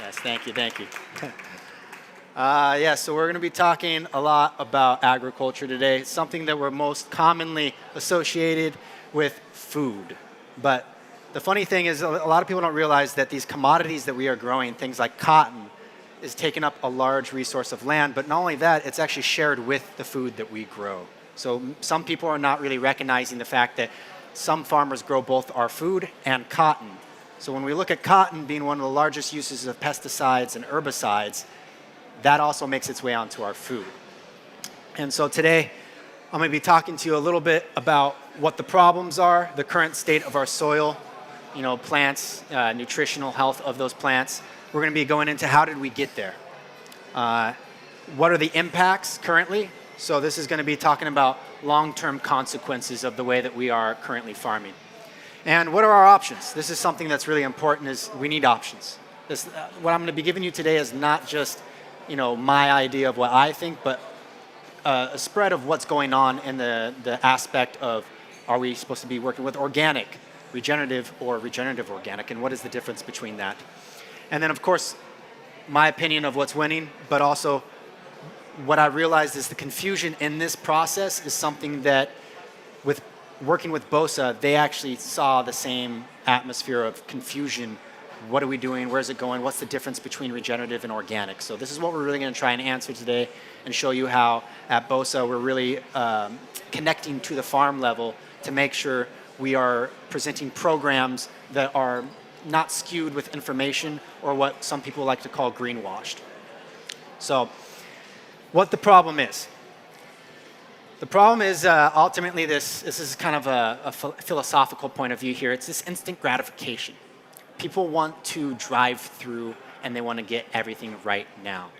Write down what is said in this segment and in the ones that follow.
Yes, thank you, thank you. So we're going to be talking a lot about agriculture today. It's something that we're most commonly associated with food. But the funny thing is a lot of people don't realize that these commodities that we are growing, things like cotton, is taking up a large resource of land. But not only that, it's actually shared with the food that we grow. So some people are not really recognizing the fact that some farmers grow both our food and cotton. So when we look at cotton being one of the largest uses of pesticides and herbicides, that also makes its way onto our food. And so today, I'm going to be talking to you a little bit about what the problems are, the current state of our soil, plants, nutritional health of those plants. We're going to be going into how did we get there? What are the impacts currently? So this is going to be talking about long-term consequences of the way that we are currently farming. And what are our options? This is something that's really important, is we need options. What I'm going to be giving you today is not just my idea of what I think, but a spread of what's going on in the aspect of, are we supposed to be working with organic, regenerative, or regenerative organic, and what is the difference between that? And then, of course, my opinion of what's winning, but also what I realized is the confusion in this process is something that, with working with Bossa, they actually saw the same atmosphere of confusion. What are we doing? Where's it going? What's the difference between regenerative and organic? So this is what we're really going to try and answer today and show you how at Bossa we're really connecting to the farm level to make sure we are presenting programs that are not skewed with information or what some people like to call greenwashed. So what the problem is. The problem is ultimately this is kind of a philosophical point of view here. It's this instant gratification. People want to drive through and they want to get everything right now.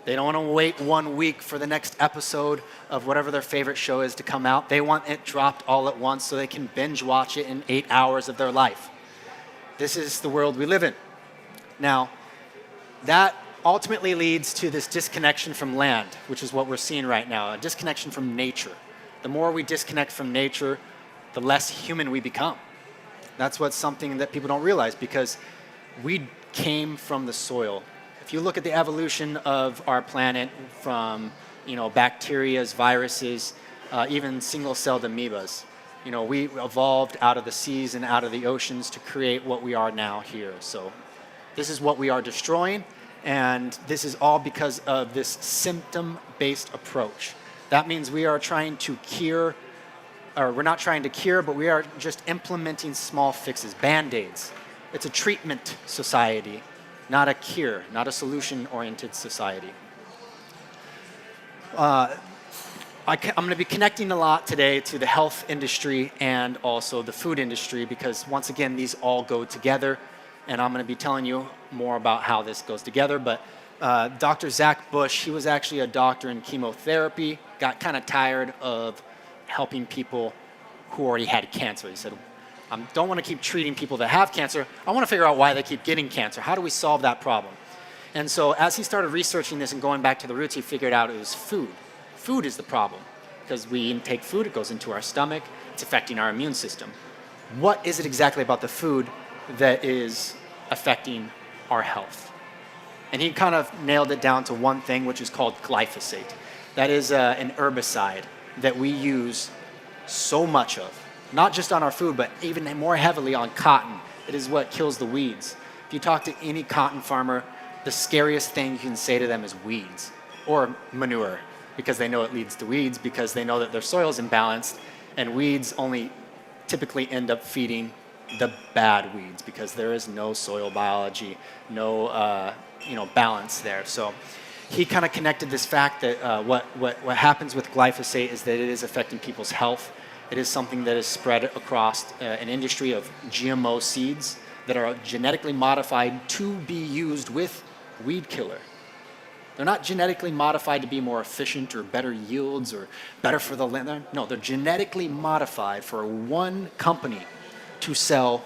They don't want to wait 1 week for the next episode of whatever their favorite show is to come out. They want it dropped all at once so they can binge watch it in 8 hours of their life. This is the world we live in. Now, that ultimately leads to this disconnection from land, which is what we're seeing right now, a disconnection from nature. The more we disconnect from nature, the less human we become. That's what's something that people don't realize, because we came from the soil. If you look at the evolution of our planet from bacterias, viruses, even single-celled amoebas, we evolved out of the seas and out of the oceans to create what we are now here. So this is what we are destroying, and this is all because of this symptom-based approach. That means we are trying to cure, or we're not trying to cure, but we are just implementing small fixes, Band-Aids. It's a treatment society, not a cure, not a solution-oriented society. I'm going to be connecting a lot today to the health industry and also the food industry, because once again, these all go together, and I'm going to be telling you more about how this goes together. But Dr. Zach Bush, he was actually a doctor in chemotherapy, got kind of tired of helping people who already had cancer. He said, I don't want to keep treating people that have cancer. I want to figure out why they keep getting cancer. How do we solve that problem? And so as he started researching this and going back to the roots, he figured out it was food. Food is the problem, because we intake food, it goes into our stomach, it's affecting our immune system. What is it exactly about the food that is affecting our health? And he kind of nailed it down to one thing, which is called glyphosate. That is an herbicide that we use so much of, not just on our food, but even more heavily on cotton. It is what kills the weeds. If you talk to any cotton farmer, the scariest thing you can say to them is weeds or manure, because they know it leads to weeds, because they know that their soil is imbalanced, and weeds only typically end up feeding the bad weeds because there is no soil biology, no balance there. So he kind of connected this fact that what happens with glyphosate is that it is affecting people's health. It is something that is spread across an industry of GMO seeds that are genetically modified to be used with weed killer. They're not genetically modified to be more efficient or better yields or better for the land. No, they're genetically modified for one company to sell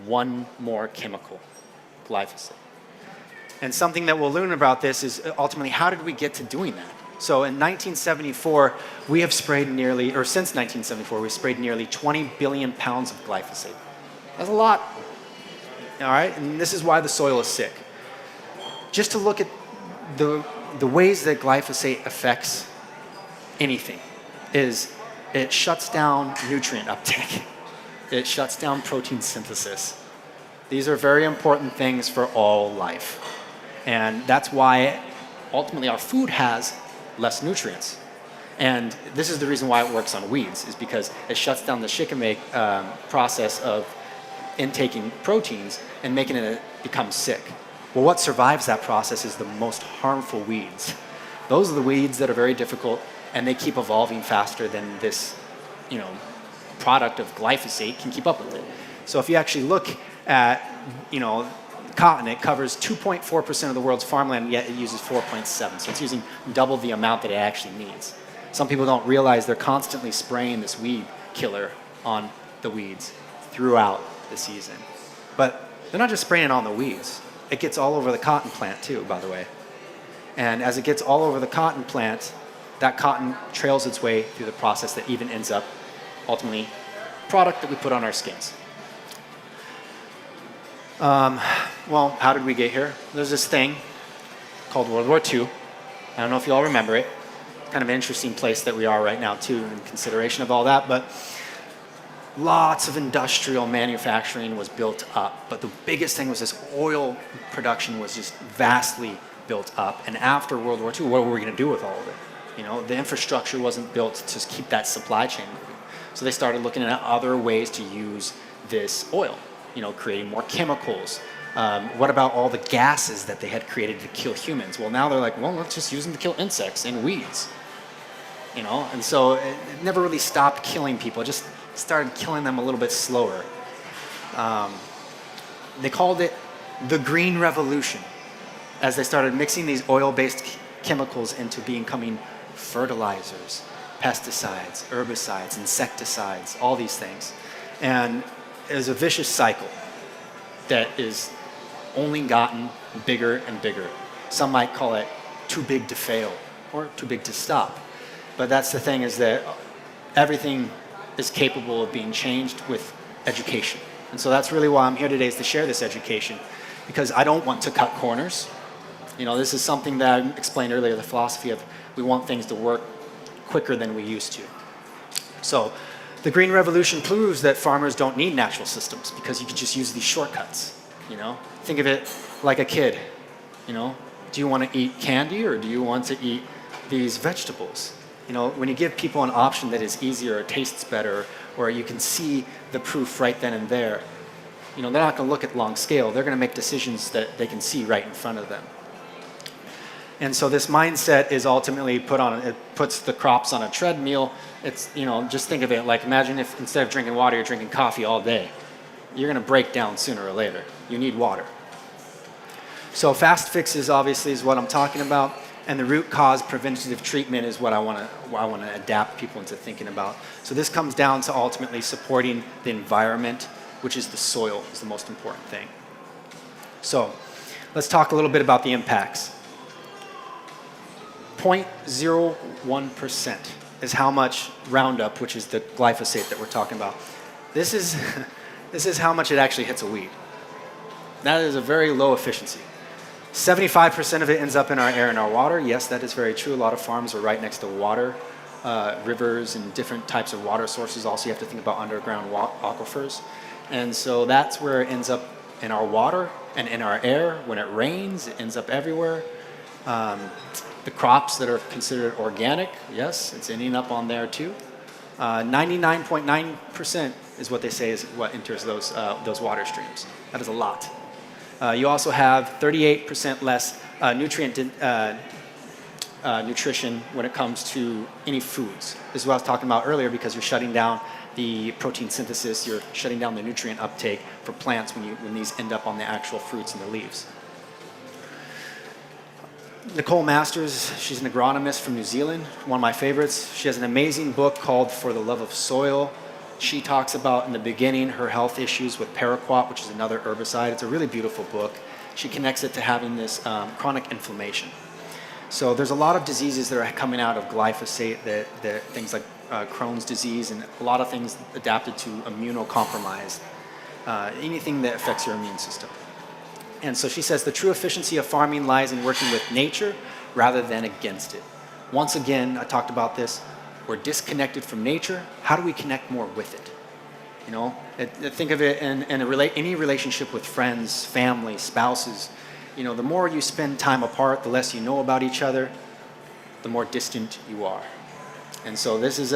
one more chemical, glyphosate. And something that we'll learn about this is ultimately, how did we get to doing that? So in 1974, we have sprayed since 1974, we've sprayed nearly 20 billion pounds of glyphosate. That's a lot. All right, and this is why the soil is sick. just to look at the ways that glyphosate affects anything is it shuts down nutrient uptake. It shuts down protein synthesis. These are very important things for all life. And that's why ultimately our food has less nutrients. And this is the reason why it works on weeds, is because it shuts down the shikimate process of intaking proteins and making it become sick. Well, what survives that process is the most harmful weeds. Those are the weeds that are very difficult, and they keep evolving faster than this, product of glyphosate can keep up with it. So if you actually look at, cotton, it covers 2.4% of the world's farmland, yet it uses 4.7. So it's using double the amount that it actually needs. Some people don't realize they're constantly spraying this weed killer on the weeds throughout the season. But they're not just spraying it on the weeds. It gets all over the cotton plant too, by the way. And as it gets all over the cotton plant, that cotton trails its way through the process that even ends up ultimately product that we put on our skins. Well, how did we get here? There's this thing called World War II. I don't know if you all remember it. Kind of an interesting place that we are right now too, in consideration of all that, but lots of industrial manufacturing was built up. But the biggest thing was this oil production was just vastly built up. And after World War II, what were we going to do with all of it? The infrastructure wasn't built to just keep that supply chain moving. So they started looking at other ways to use this oil, creating more chemicals. What about all the gases that they had created to kill humans? Well, now they're like, well, let's just use them to kill insects and weeds. And so it never really stopped killing people. It just started killing them a little bit slower. They called it the Green Revolution, as they started mixing these oil-based chemicals into becoming fertilizers, pesticides, herbicides, insecticides, all these things. And it was a vicious cycle that is only gotten bigger and bigger. Some might call it too big to fail or too big to stop. But that's the thing, is that everything is capable of being changed with education. And so that's really why I'm here today, is to share this education, because I don't want to cut corners. This is something that I explained earlier, the philosophy of we want things to work quicker than we used to. So the Green Revolution proves that farmers don't need natural systems, because you can just use these shortcuts. Think of it like a kid. Do you want to eat candy or do you want to eat these vegetables? When you give people an option that is easier or tastes better, or you can see the proof right then and there, they're not going to look at long scale. They're going to make decisions that they can see right in front of them. And so this mindset is ultimately it puts the crops on a treadmill. It's, just think of it like, imagine if instead of drinking water, you're drinking coffee all day. You're going to break down sooner or later. You need water. So fast fixes obviously is what I'm talking about. And the root cause preventative treatment is what I want to adapt people into thinking about. So this comes down to ultimately supporting the environment, which is the soil, is the most important thing. So let's talk a little bit about the impacts. 0.01% is how much Roundup, which is the glyphosate that we're talking about. This is how much it actually hits a weed. That is a very low efficiency. 75% of it ends up in our air and our water. Yes, that is very true. A lot of farms are right next to water, rivers and different types of water sources. Also, you have to think about underground aquifers. And so that's where it ends up in our water and in our air. When it rains, it ends up everywhere. The crops that are considered organic, yes, it's ending up on there too. 99.9% is what they say is what enters those water streams. That is a lot. You also have 38% less nutrition when it comes to any foods. This is what I was talking about earlier, because you're shutting down the protein synthesis, you're shutting down the nutrient uptake for plants when these end up on the actual fruits and the leaves. Nicole Masters, she's an agronomist from New Zealand, one of my favorites. She has an amazing book called For the Love of Soil. She talks about, in the beginning, her health issues with paraquat, which is another herbicide. It's a really beautiful book. She connects it to having this chronic inflammation. So there's a lot of diseases that are coming out of glyphosate, that things like Crohn's disease and a lot of things adapted to immunocompromised, anything that affects your immune system. And so she says the true efficiency of farming lies in working with nature rather than against it. Once again, I talked about this, we're disconnected from nature. How do we connect more with it? You know, think of it in any relationship with friends, family, spouses. You know, the more you spend time apart, the less you know about each other, the more distant you are. And so this is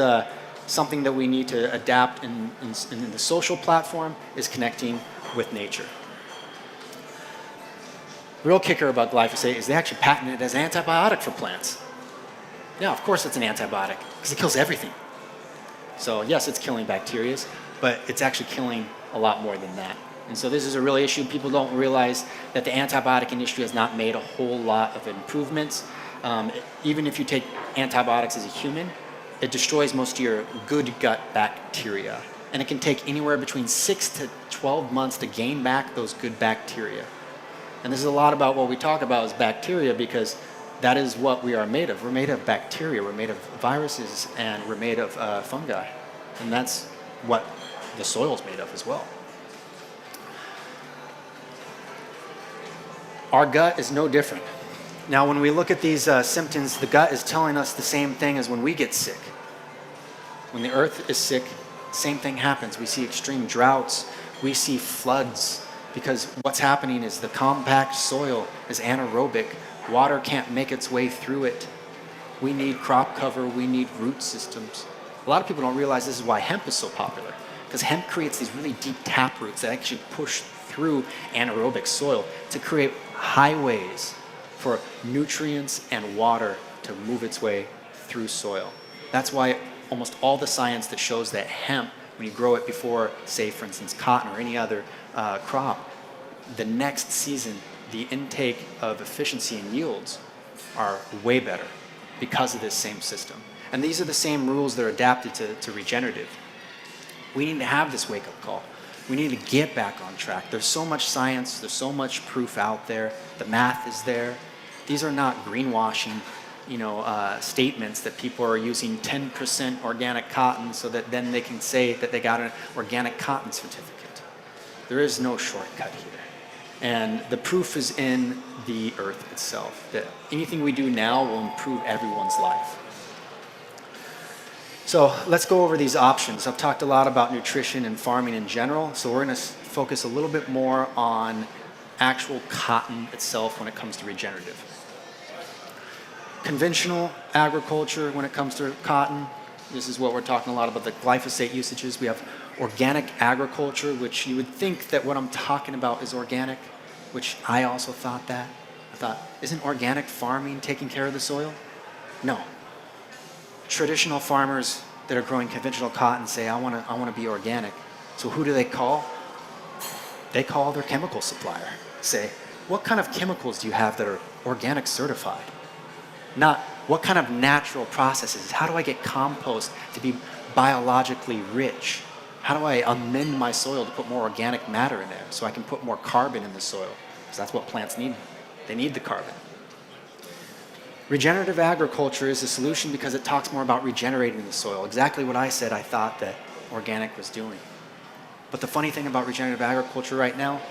something that we need to adapt in the social platform, is connecting with nature. The real kicker about glyphosate is they actually patented it as an antibiotic for plants. Yeah, of course it's an antibiotic, because it kills everything. So yes, it's killing bacteria, but it's actually killing a lot more than that. And so this is a real issue. People don't realize that the antibiotic industry has not made a whole lot of improvements. Even if you take antibiotics as a human, it destroys most of your good gut bacteria. And it can take anywhere between 6 to 12 months to gain back those good bacteria. And this is a lot about what we talk about as bacteria, because that is what we are made of. We're made of bacteria, we're made of viruses, and we're made of fungi. And that's what the soil's made of as well. Our gut is no different. Now, when we look at these symptoms, the gut is telling us the same thing as when we get sick. When the earth is sick, same thing happens. We see extreme droughts, we see floods, because what's happening is the compact soil is anaerobic. Water can't make its way through it. We need crop cover, we need root systems. A lot of people don't realize this is why hemp is so popular, because hemp creates these really deep tap roots that actually push through anaerobic soil to create highways for nutrients and water to move its way through soil. That's why almost all the science that shows that hemp, when you grow it before, say for instance, cotton or any other crop, the next season, the intake of efficiency and yields are way better because of this same system. And these are the same rules that are adapted to regenerative. We need to have this wake-up call. We need to get back on track. There's so much science, there's so much proof out there, the math is there. These are not greenwashing, statements that people are using 10% organic cotton so that then they can say that they got an organic cotton certificate. There is no shortcut here. And the proof is in the earth itself, that anything we do now will improve everyone's life. So let's go over these options. I've talked a lot about nutrition and farming in general, so we're going to focus a little bit more on actual cotton itself when it comes to regenerative. Conventional agriculture when it comes to cotton, this is what we're talking a lot about, the glyphosate usages. We have organic agriculture, which you would think that what I'm talking about is organic, which I also thought that. I thought, isn't organic farming taking care of the soil? No. Traditional farmers that are growing conventional cotton say, I want to be organic. So who do they call? They call their chemical supplier. Say, what kind of chemicals do you have that are organic certified? Not what kind of natural processes. How do I get compost to be biologically rich? How do I amend my soil to put more organic matter in there so I can put more carbon in the soil? Because that's what plants need. They need the carbon. Regenerative agriculture is a solution because it talks more about regenerating the soil. Exactly what I said I thought that organic was doing. But the funny thing about regenerative agriculture right now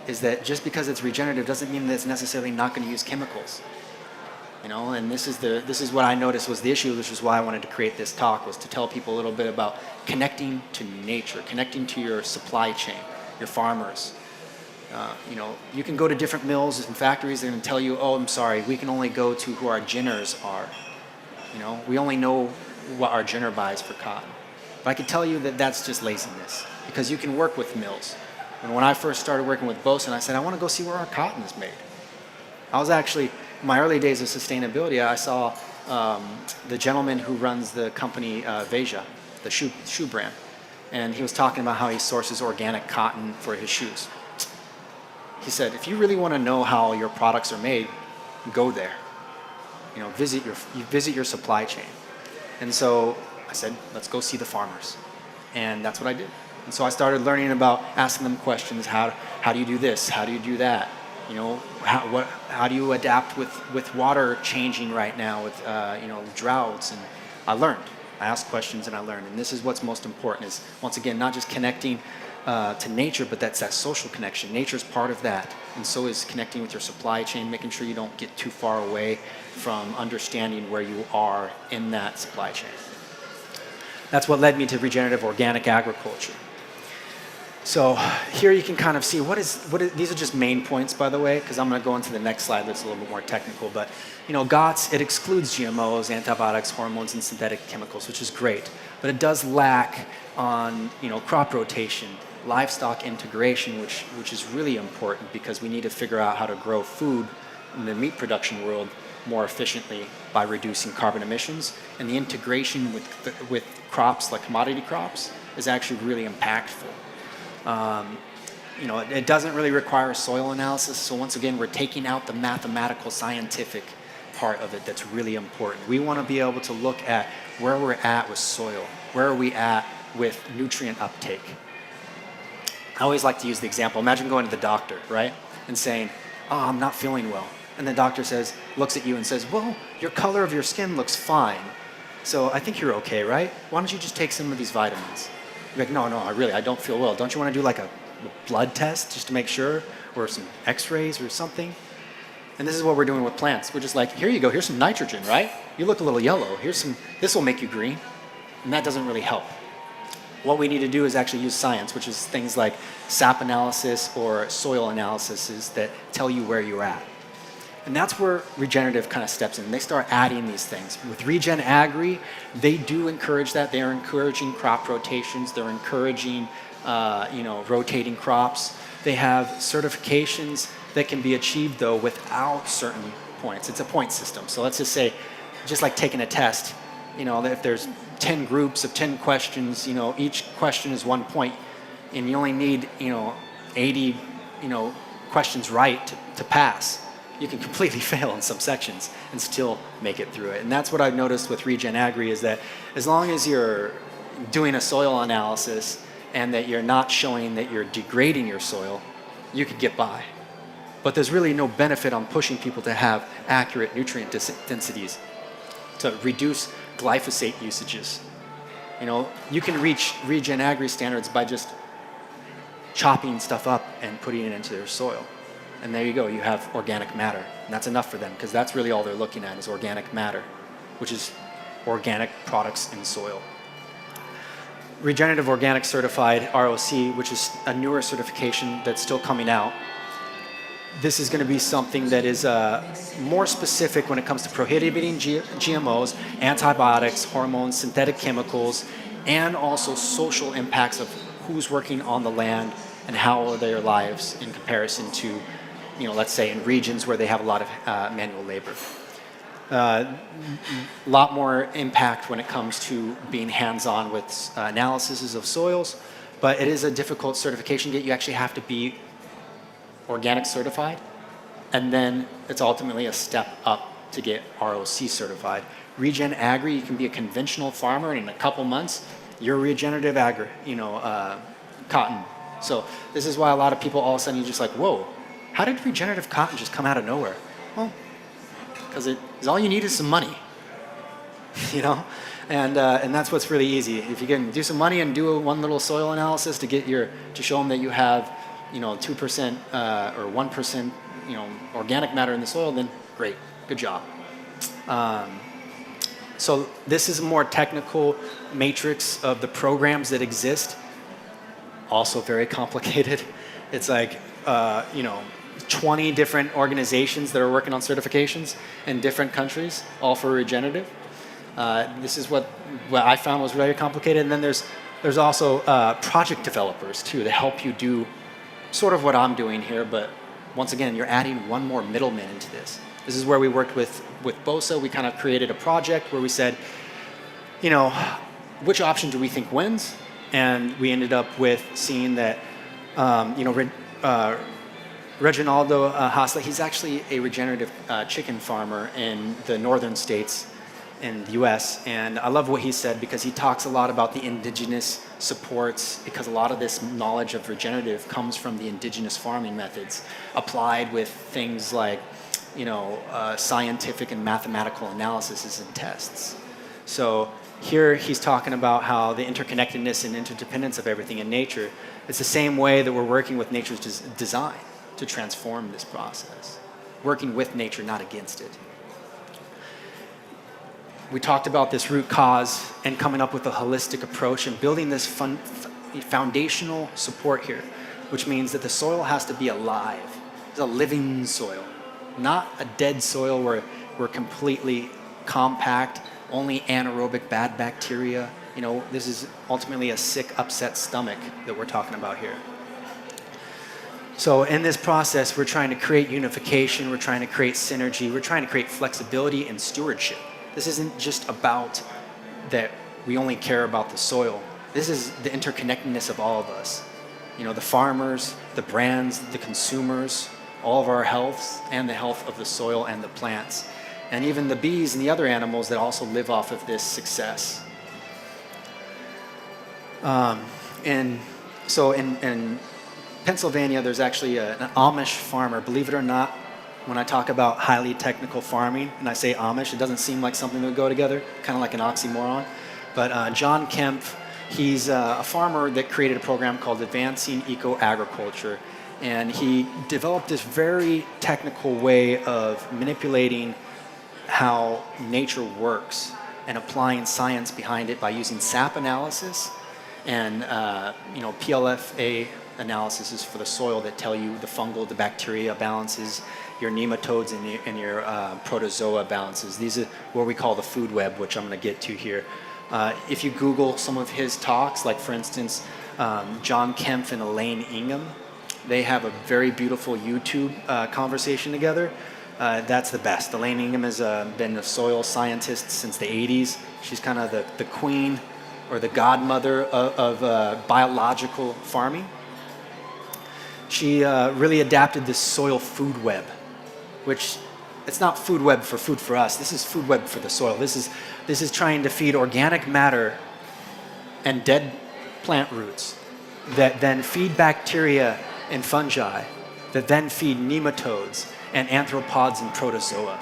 is that just because it's regenerative doesn't mean that it's necessarily not going to use chemicals. And this is what I noticed was the issue, which is why I wanted to create this talk, was to tell people a little bit about connecting to nature, connecting to your supply chain, your farmers. You can go to different mills and factories, they're going to tell you, oh, I'm sorry, we can only go to who our ginners are. We only know what our ginner buys for cotton. But I can tell you that that's just laziness, because you can work with mills. And when I first started working with Bossa, I said, I want to go see where our cotton is made. I was actually, in my early days of sustainability, I saw the gentleman who runs the company Veja, the shoe brand. And he was talking about how he sources organic cotton for his shoes. He said, if you really want to know how your products are made, go there. Visit your supply chain. And so I said, let's go see the farmers. And that's what I did. And so I started learning about asking them questions. How do you do this? How do you do that? How do you adapt with water changing right now with droughts? And I learned. I asked questions and I learned. And this is what's most important, is once again not just connecting to nature, but that's that social connection. Nature's part of that, and so is connecting with your supply chain, making sure you don't get too far away from understanding where you are in that supply chain. That's what led me to regenerative organic agriculture. So here you can kind of see these are just main points, by the way, because I'm going to go into the next slide that's a little bit more technical. But GOTS, it excludes GMOs, antibiotics, hormones, and synthetic chemicals, which is great. But it does lack on crop rotation, livestock integration, which is really important because we need to figure out how to grow food in the meat production world more efficiently by reducing carbon emissions. And the integration with crops like commodity crops is actually really impactful. It doesn't really require soil analysis. So once again, we're taking out the mathematical, scientific part of it that's really important. We want to be able to look at where we're at with soil. Where are we at with nutrient uptake? I always like to use the example. Imagine going to the doctor, right? And saying, oh, I'm not feeling well. And the doctor looks at you and says, well, your color of your skin looks fine. So I think you're okay, right? Why don't you just take some of these vitamins? You're like, no, I don't feel well. Don't you want to do like a blood test just to make sure, or some x-rays or something? And this is what we're doing with plants. We're just like, here you go, here's some nitrogen, right? You look a little yellow. This will make you green. And that doesn't really help. What we need to do is actually use science, which is things like sap analysis or soil analysis that tell you where you're at. And that's where regenerative kind of steps in. They start adding these things. With Regen Agri, they do encourage that. They're encouraging crop rotations. They're encouraging, rotating crops. They have certifications that can be achieved, though, without certain points. It's a point system. So let's just say, just like taking a test, if there's 10 groups of 10 questions, each question is 1 point, and you only need, 80, questions right to pass. You can completely fail in some sections and still make it through it. And that's what I've noticed with Regen Agri is that as long as you're doing a soil analysis and that you're not showing that you're degrading your soil, you could get by. But there's really no benefit on pushing people to have accurate nutrient densities, to reduce glyphosate usages. You can reach Regen Agri standards by just chopping stuff up and putting it into their soil. And there you go, you have organic matter. And that's enough for them, because that's really all they're looking at is organic matter, which is organic products in soil. Regenerative Organic Certified, ROC, which is a newer certification that's still coming out. This is going to be something that is more specific when it comes to prohibiting GMOs, antibiotics, hormones, synthetic chemicals, and also social impacts of who's working on the land and how are their lives in comparison to, let's say in regions where they have a lot of manual labor. A lot more impact when it comes to being hands-on with analyses of soils, but it is a difficult certification to get. You actually have to be organic certified, and then it's ultimately a step up to get ROC certified. Regen Agri, you can be a conventional farmer, and in a couple months, you're regenerative cotton. So this is why a lot of people all of a sudden you're just like, whoa, how did regenerative cotton just come out of nowhere? Well, because all you need is some money, and that's what's really easy. If you can do some money and do one little soil analysis to show them that you have 2% or 1% organic matter in the soil, then great, good job. So this is a more technical matrix of the programs that exist. Also very complicated. It's like 20 different organizations that are working on certifications in different countries, all for regenerative. This is what I found was very complicated. And then there's also project developers too to help you do sort of what I'm doing here, but once again, you're adding one more middleman into this. This is where we worked with Bossa. We kind of created a project where we said, which option do we think wins? And we ended up with seeing that, Reginaldo Hasla, he's actually a regenerative chicken farmer in the northern states in the US. And I love what he said because he talks a lot about the indigenous supports, because a lot of this knowledge of regenerative comes from the indigenous farming methods applied with things like, scientific and mathematical analyses and tests. So Here he's talking about how the interconnectedness and interdependence of everything in nature, it's the same way that we're working with nature's design to transform this process. Working with nature, not against it. We talked about this root cause and coming up with a holistic approach and building this foundational support here, which means that the soil has to be alive. It's a living soil, not a dead soil where we're completely compact, only anaerobic bad bacteria. You know, this is ultimately a sick, upset stomach that we're talking about here. So in this process, we're trying to create unification, we're trying to create synergy, we're trying to create flexibility and stewardship. This isn't just about that we only care about the soil. This is the interconnectedness of all of us. You know, the farmers, the brands, the consumers, all of our health and the health of the soil and the plants. And even the bees and the other animals that also live off of this success. And so in Pennsylvania, there's actually an Amish farmer. Believe it or not, when I talk about highly technical farming and I say Amish, it doesn't seem like something that would go together, kind of like an oxymoron. But John Kemp, he's a farmer that created a program called Advancing Eco-Agriculture. And he developed this very technical way of manipulating how nature works and applying science behind it by using sap analysis and PLFA analysis is for the soil that tell you the fungal, the bacteria balances, your nematodes and your protozoa balances. These are what we call the food web, which I'm going to get to here. If you Google some of his talks, like for instance, John Kempf and Elaine Ingham, they have a very beautiful YouTube conversation together. That's the best. Elaine Ingham has been a soil scientist since the 80s. She's kind of the queen or the godmother of biological farming. She really adapted this soil food web, which it's not food web for food for us. This is food web for the soil. This is trying to feed organic matter and dead plant roots that then feed bacteria and fungi that then feed nematodes and arthropods and protozoa.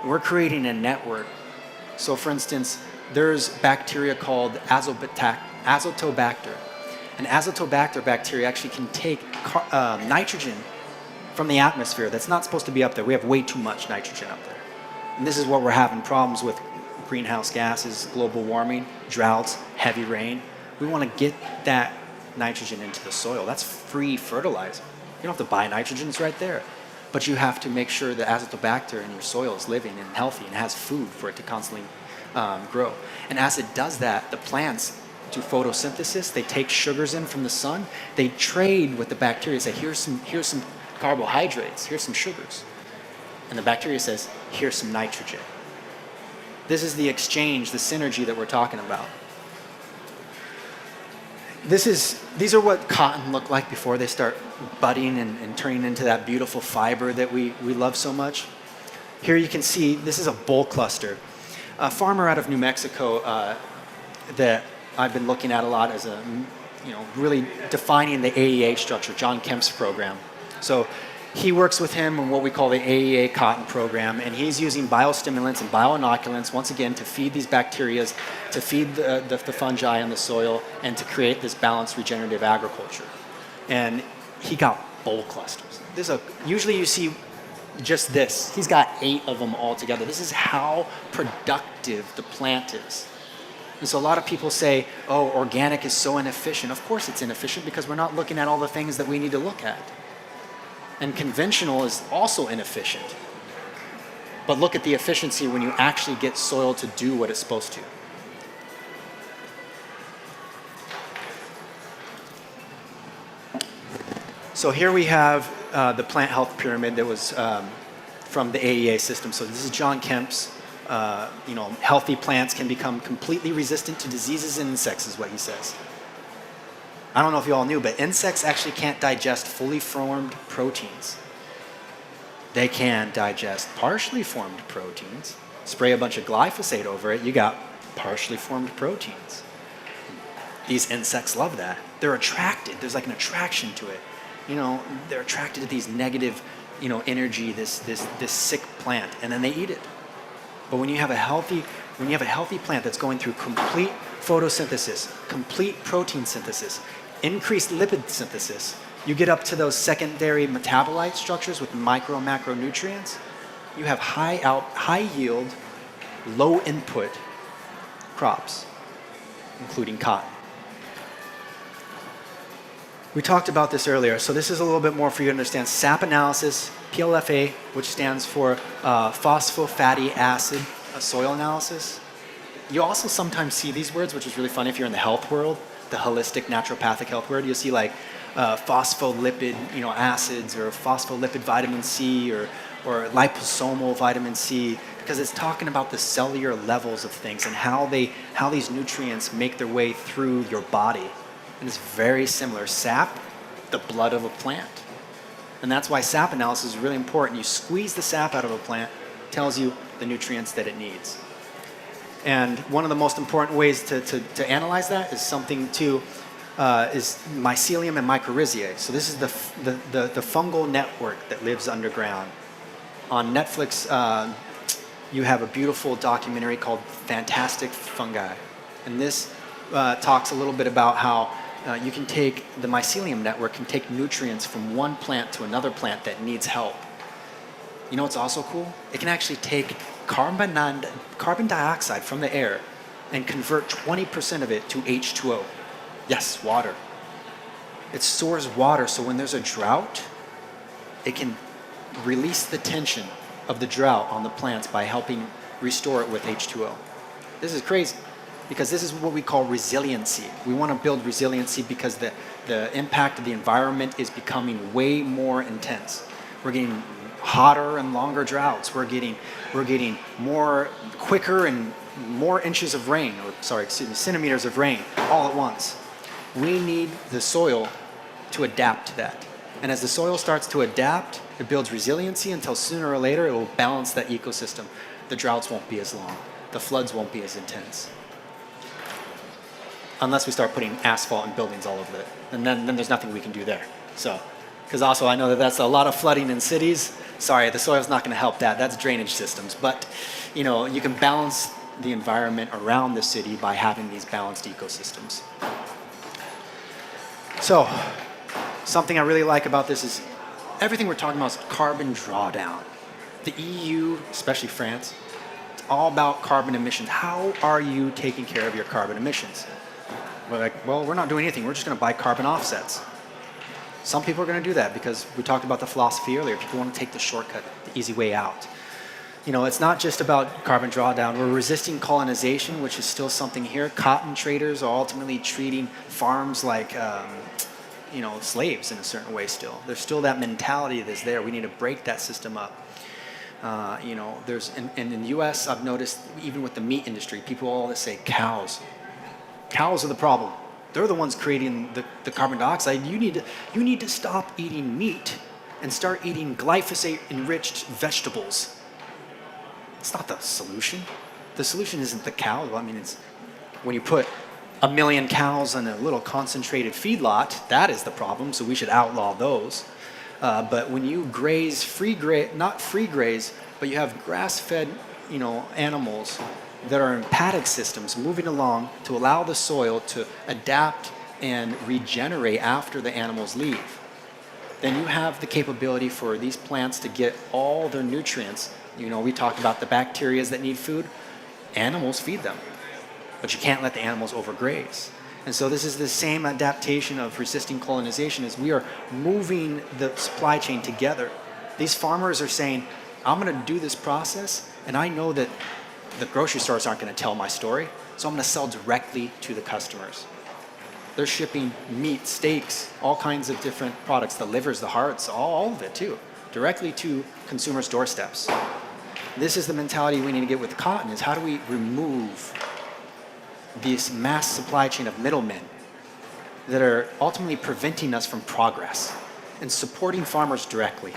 We're creating a network. So for instance, there's bacteria called azotobacter. An azotobacter bacteria actually can take nitrogen from the atmosphere that's not supposed to be up there. We have way too much nitrogen up there. And this is what we're having problems with: greenhouse gases, global warming, droughts, heavy rain. We want to get that nitrogen into the soil. That's free fertilizer. You don't have to buy nitrogen, it's right there. But you have to make sure that azotobacter in your soil is living and healthy and has food for it to constantly grow. And as it does that, the plants do photosynthesis. They take sugars in from the sun. They trade with the bacteria. Say, here's some carbohydrates. Here's some sugars. And the bacteria says, here's some nitrogen. This is the exchange, the synergy that we're talking about. These are what cotton looked like before they start budding and turning into that beautiful fiber that we love so much. Here you can see this is a bull cluster. A farmer out of New Mexico that I've been looking at a lot as really defining the AEA structure, John Kemp's program. So he works with him on what we call the AEA cotton program, and he's using biostimulants and bioinoculants, once again, to feed these bacteria, to feed the fungi in the soil, and to create this balanced regenerative agriculture. And he got bull clusters. Usually you see just this. He's got 8 of them all together. This is how productive the plant is. And so a lot of people say, oh, organic is so inefficient. Of course it's inefficient because we're not looking at all the things that we need to look at. And conventional is also inefficient. But look at the efficiency when you actually get soil to do what it's supposed to. So here we have the plant health pyramid that was from the AEA system. So this is John Kemp's. Healthy plants can become completely resistant to diseases and insects, is what he says. I don't know if you all knew, but insects actually can't digest fully formed proteins. They can digest partially formed proteins. Spray a bunch of glyphosate over it, you got partially formed proteins. These insects love that. They're attracted. There's like an attraction to it. They're attracted to these negative, energy, this sick plant, and then they eat it. But when you have a healthy when you have a healthy plant that's going through complete photosynthesis, complete protein synthesis, increased lipid synthesis, you get up to those secondary metabolite structures with micro and macronutrients, you have high yield, low input crops, including cotton. We talked about this earlier, so this is a little bit more for you to understand. SAP analysis, PLFA, which stands for phosphofatty acid soil analysis. You also sometimes see these words, which is really funny if you're in the health world, the holistic naturopathic health world. You'll see like phospholipid acids or phospholipid vitamin C or liposomal vitamin C, because it's talking about the cellular levels of things and how these nutrients make their way through your body. And it's very similar. SAP, the blood of a plant. And that's why SAP analysis is really important. You squeeze the sap out of a plant, tells you the nutrients that it needs. And one of the most important ways to analyze that is something is mycelium and mycorrhizae. So this is the fungal network that lives underground. On Netflix, you have a beautiful documentary called Fantastic Fungi. And this talks a little bit about how you can take the mycelium network can take nutrients from one plant to another plant that needs help. You know what's also cool? It can actually take carbon dioxide from the air and convert 20% of it to H2O. Yes, water. It stores water, so when there's a drought, it can release the tension of the drought on the plants by helping restore it with H2O. This is crazy, because this is what we call resiliency. We want to build resiliency because the impact of the environment is becoming way more intense. We're getting hotter and longer droughts. We're getting more quicker and more inches of rain, centimeters of rain all at once. We need the soil to adapt to that. And as the soil starts to adapt, it builds resiliency until sooner or later it will balance that ecosystem. The droughts won't be as long. The floods won't be as intense. Unless we start putting asphalt and buildings all over it. And then there's nothing we can do there. So, because also I know that that's a lot of flooding in cities. Sorry, the soil's not going to help that. That's drainage systems. But, you can balance the environment around the city by having these balanced ecosystems. So, something I really like about this is everything we're talking about is carbon drawdown. The EU, especially France, it's all about carbon emissions. How are you taking care of your carbon emissions? We're like, well, we're not doing anything. We're just going to buy carbon offsets. Some people are going to do that because we talked about the philosophy earlier. People want to take the shortcut, the easy way out. It's not just about carbon drawdown. We're resisting colonization, which is still something here. Cotton traders are ultimately treating farms like slaves in a certain way still. There's still that mentality that's there. We need to break that system up. There's in the U.S. I've noticed even with the meat industry, people always say cows. Cows are the problem. They're the ones creating the carbon dioxide. You need to stop eating meat and start eating glyphosate-enriched vegetables. It's not the solution. The solution isn't the cow. It's when you put 1 million cows in a little concentrated feedlot, that is the problem, so we should outlaw those. But when you graze, not free graze, but you have grass-fed, animals that are in paddock systems moving along to allow the soil to adapt and regenerate after the animals leave, then you have the capability for these plants to get all their nutrients. We talked about the bacteria that need food. Animals feed them. But you can't let the animals overgraze. And so this is the same adaptation of resisting colonization as we are moving the supply chain together. These farmers are saying, I'm going to do this process, and I know that the grocery stores aren't going to tell my story, so I'm going to sell directly to the customers. They're shipping meat, steaks, all kinds of different products, the livers, the hearts, all of it too, directly to consumers' doorsteps. This is the mentality we need to get with cotton, is how do we remove this mass supply chain of middlemen that are ultimately preventing us from progress and supporting farmers directly.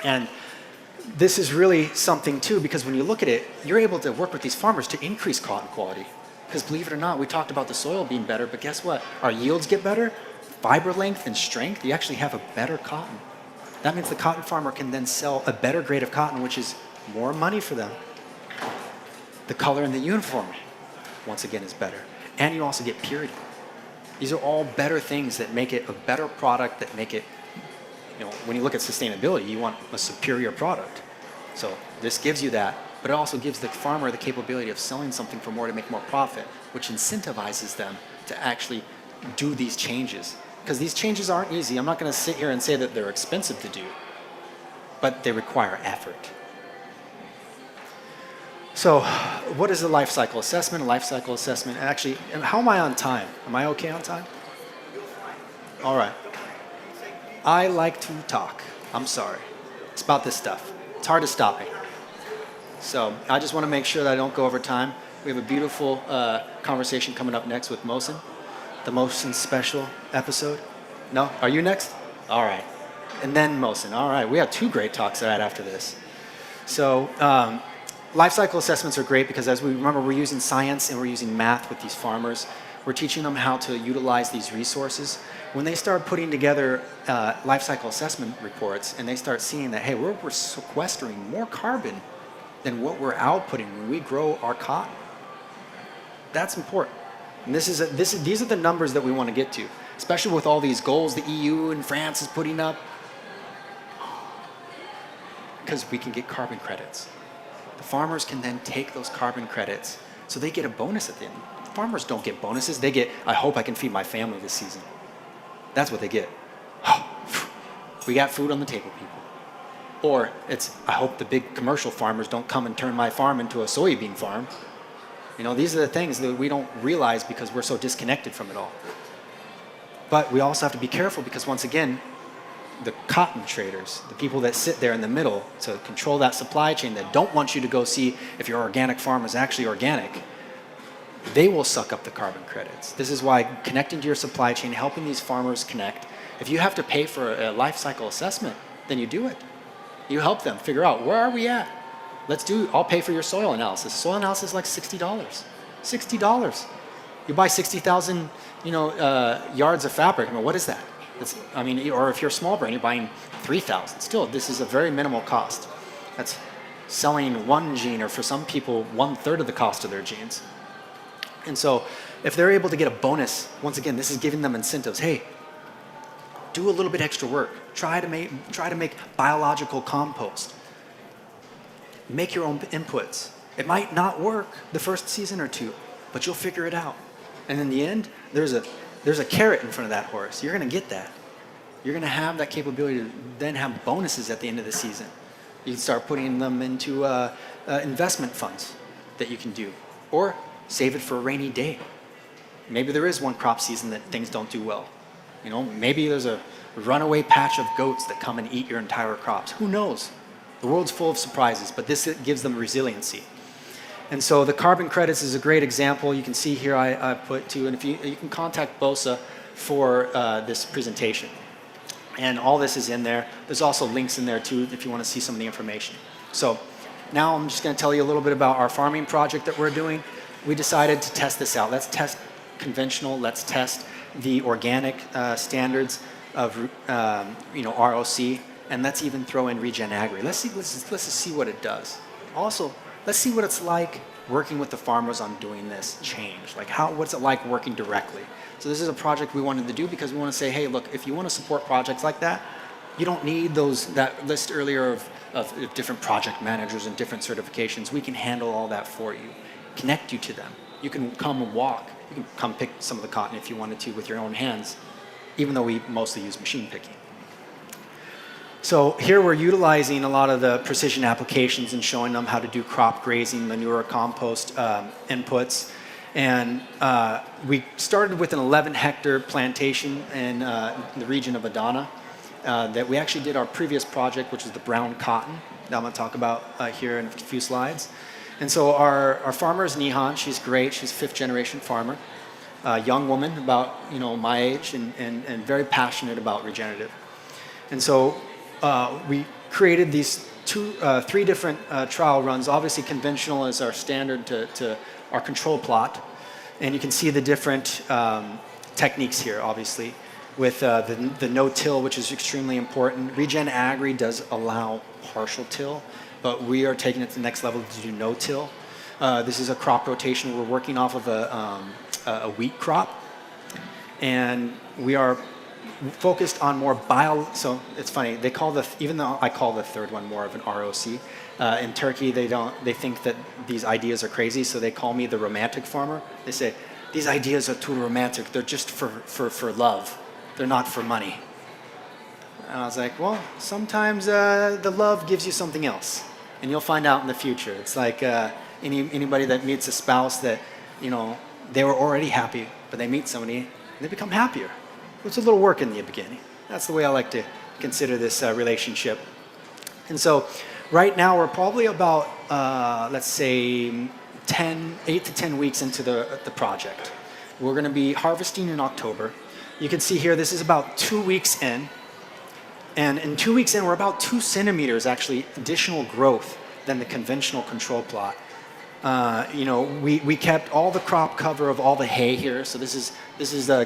And this is really something too, because when you look at it, you're able to work with these farmers to increase cotton quality. Because believe it or not, we talked about the soil being better, but guess what? Our yields get better, fiber length and strength, you actually have a better cotton. That means the cotton farmer can then sell a better grade of cotton, which is more money for them. The color in the uniform, once again, is better. And you also get purity. These are all better things that make it a better product, that make it, when you look at sustainability, you want a superior product. So this gives you that, but it also gives the farmer the capability of selling something for more to make more profit, which incentivizes them to actually do these changes. Because these changes aren't easy. I'm not going to sit here and say that they're expensive to do, but they require effort. So what is a life cycle assessment? A life cycle assessment, actually, and how am I on time? Am I okay on time? All right. I like to talk. I'm sorry. It's about this stuff. It's hard to stop me. So I just want to make sure that I don't go over time. We have a beautiful conversation coming up next with Mohsen, the Mohsen special episode. No? Are you next? All right. And then Mohsen. All right. We have 2 great talks right after this. So life cycle assessments are great because, as we remember, we're using science and we're using math with these farmers. We're teaching them how to utilize these resources. When they start putting together life cycle assessment reports and they start seeing that, hey, we're sequestering more carbon than what we're outputting when we grow our cotton, that's important. And these are the numbers that we want to get to, especially with all these goals the EU and France is putting up, because we can get carbon credits. The farmers can then take those carbon credits, so they get a bonus at the end. Farmers don't get bonuses. They get, I hope I can feed my family this season. That's what they get. We got food on the table, people. Or it's, I hope the big commercial farmers don't come and turn my farm into a soybean farm. These are the things that we don't realize because we're so disconnected from it all. But we also have to be careful because, once again, the cotton traders, the people that sit there in the middle to control that supply chain, that don't want you to go see if your organic farm is actually organic, they will suck up the carbon credits. This is why connecting to your supply chain, helping these farmers connect. If you have to pay for a life cycle assessment, then you do it. You help them figure out, where are we at? I'll pay for your soil analysis. Soil analysis is like $60. $60. You buy 60,000 yards of fabric. What is that? Or if you're a small brand, you're buying 3,000. Still, this is a very minimal cost. That's selling one gene, or for some people, 1/3 of the cost of their genes. And so if they're able to get a bonus, once again, this is giving them incentives. Hey, do a little bit extra work. Try to make biological compost. Make your own inputs. It might not work the first season or 2, but you'll figure it out. And in the end, there's a carrot in front of that horse. You're going to get that. You're going to have that capability to then have bonuses at the end of the season. You can start putting them into investment funds that you can do, or save it for a rainy day. Maybe there is one crop season that things don't do well. Maybe there's a runaway patch of goats that come and eat your entire crops. Who knows? The world's full of surprises, but this gives them resiliency. And so the carbon credits is a great example. You can see here I put 2, and if you can contact Bossa for this presentation. And all this is in there. There's also links in there too if you want to see some of the information. So now I'm just going to tell you a little bit about our farming project that we're doing. We decided to test this out. Let's test conventional. Let's test the organic standards of ROC, and let's even throw in Regenerative. Let's just see what it does. Also, let's see what it's like working with the farmers on doing this change. What's it like working directly? So this is a project we wanted to do because we want to say, hey, look, if you want to support projects like that, you don't need that list earlier of different project managers and different certifications. We can handle all that for you, connect you to them. You can come and walk. You can come pick some of the cotton if you wanted to with your own hands, even though we mostly use machine picking. So here we're utilizing a lot of the precision applications and showing them how to do crop grazing, manure, compost inputs. And we started with an 11-hectare plantation in the region of Adana that we actually did our previous project, which was the brown cotton that I'm going to talk about here in a few slides. And so our farmer is Nihan. She's great. She's a 5th-generation farmer, a young woman about my age and very passionate about regenerative. And so we created these 3 different trial runs. Obviously, conventional is our standard to our control plot. And you can see the different techniques here, obviously, with the no-till, which is extremely important. Regen Agri does allow partial till, but we are taking it to the next level to do no-till. This is a crop rotation. We're working off of a wheat crop, and we are focused on more so it's funny, they call even though I call the third one more of an ROC, in Turkey they think that these ideas are crazy, so they call me the romantic farmer. They say, these ideas are too romantic, they're just for love, they're not for money. And I was like, well, sometimes the love gives you something else, and you'll find out in the future. It's like anybody that meets a spouse that, they were already happy, but they meet somebody and they become happier. It's a little work in the beginning. That's the way I like to consider this relationship. And so right now we're probably about, let's say, 8 to 10 weeks into the project. We're going to be harvesting in October. You can see here, this is about 2 weeks in. And in 2 weeks in, we're about 2 centimeters actually additional growth than the conventional control plot. We kept all the crop cover of all the hay here, so this is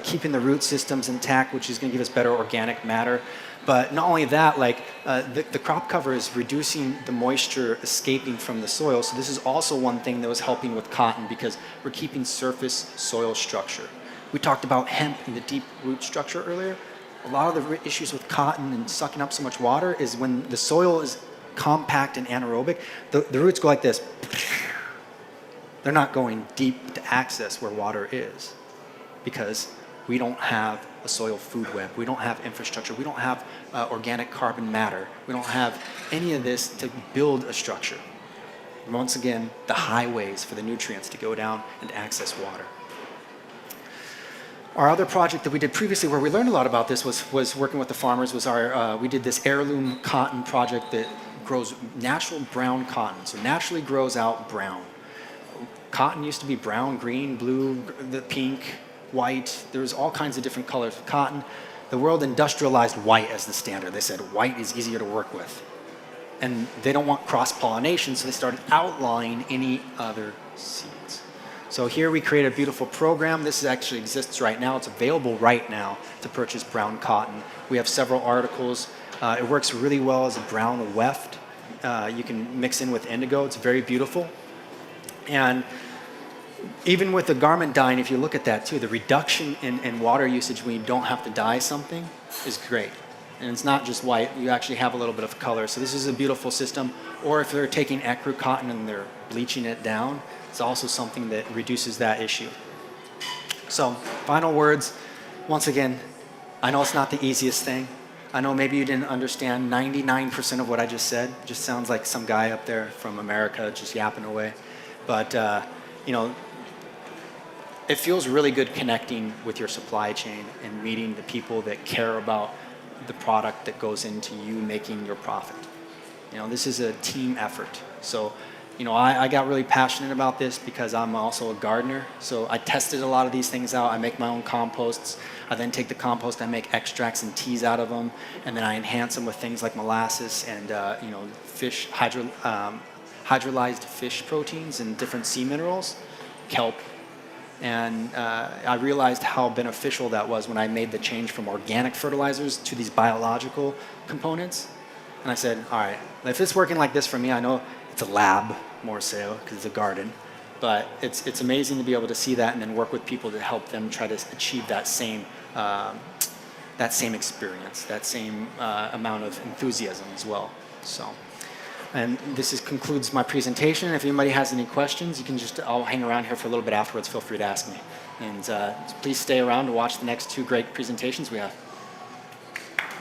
keeping the root systems intact, which is going to give us better organic matter. But not only that, the crop cover is reducing the moisture escaping from the soil. So this is also one thing that was helping with cotton, because we're keeping surface soil structure. We talked about hemp and the deep root structure earlier. A lot of the issues with cotton and sucking up so much water is when the soil is compact and anaerobic, the roots go like this. They're not going deep to access where water is, because we don't have a soil food web. We don't have infrastructure. We don't have organic carbon matter. We don't have any of this to build a structure. And once again, the highways for the nutrients to go down and access water. Our other project that we did previously, where we learned a lot about this, was working with the farmers. We did this heirloom cotton project that grows natural brown cotton. So naturally grows out brown. Cotton used to be brown, green, blue, the pink, white. There was all kinds of different colors of cotton. The world industrialized white as the standard. They said white is easier to work with. And they don't want cross-pollination, so they started outlawing any other seeds. So here we created a beautiful program. This actually exists right now. It's available right now to purchase brown cotton. We have several articles. It works really well as a brown weft. You can mix in with indigo. It's very beautiful. And even with the garment dyeing, if you look at that too, the reduction in water usage when you don't have to dye something is great. And it's not just white, you actually have a little bit of color. So this is a beautiful system. Or if they're taking ecru cotton and they're bleaching it down, it's also something that reduces that issue. So final words, once again, I know it's not the easiest thing. I know maybe you didn't understand 99% of what I just said. It just sounds like some guy up there from America just yapping away. But, it feels really good connecting with your supply chain and meeting the people that care about the product that goes into you making your profit. This is a team effort. So, I got really passionate about this because I'm also a gardener. So I tested a lot of these things out. I make my own composts. I then take the compost, I make extracts and teas out of them, and then I enhance them with things like molasses and, fish, hydrolyzed fish proteins and different sea minerals, kelp. And I realized how beneficial that was when I made the change from organic fertilizers to these biological components. And I said, all right, if it's working like this for me, I know it's a lab more so because it's a garden, but it's amazing to be able to see that and then work with people to help them try to achieve that same experience, that same amount of enthusiasm as well. So. And this concludes my presentation. If anybody has any questions, you can I'll hang around here for a little bit afterwards. Feel free to ask me. And please stay around to watch the next 2 great presentations we have.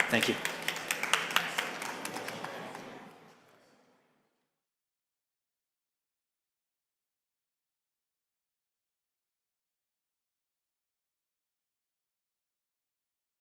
Thank you.